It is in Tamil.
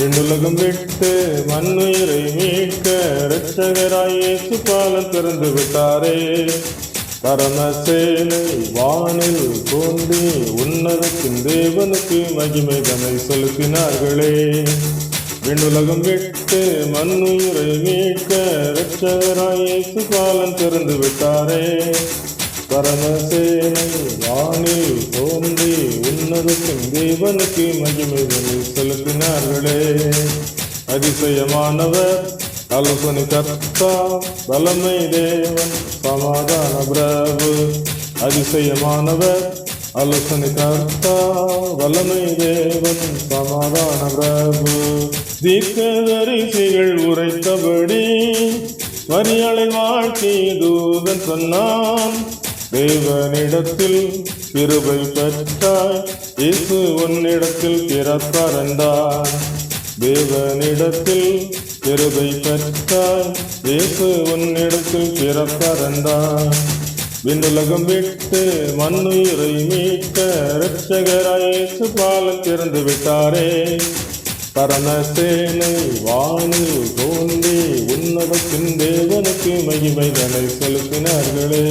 விண்ணுலகம் விட்டு மண்ணுயிரை மீட்க இரட்சகராய் இயேசு பாலம் திறந்து விட்டாரே. பரமசேனை வானில் தோன்றி உன்னதத்தின் தேவனுக்கு மகிமை தனை செலுத்தினார்களே. விண்ணுலகம் விட்டு மண்ணுயிரை மீட்க இரட்சகராய் இயேசு பாலம் திறந்து விட்டாரே. பரமசேனை வானில் தோன்றி உன்னதத்தின் தேவனுக்கு மகிமை தனை செலுத்தினார்களே. அதிசயமானவர் ஆலோசனை கர்த்தா வல்லமை தேவன் சமாதான பிரபு. அதிசயமானவர் ஆலோசனை கர்த்தா வல்லமை தேவன் சமாதான பிரபு. தீர்க்கதரிசிகள் உரைத்தபடி மரியாளை வாழ்க்கை தூதன் சொன்னான். தேவனிடத்தில் கிருபை பெற்றாய் இயேசு உன்னிடத்தில் பிறப்பார் என்றார். தேவனிடத்தில் கிருபை பெற்றாய் இயேசு உன்னிடத்தில் பிறப்பார் என்றார். விண்ணுலகம் விட்டு மண்ணுயிரை மீட்க இரட்சகராய் இயேசு பாலம் திறந்து விட்டாரே. பரமசேனை வானில் தோன்றி உன்னதத்தின் தேவனுக்கு மகிமை தனை செலுத்தினார்களே.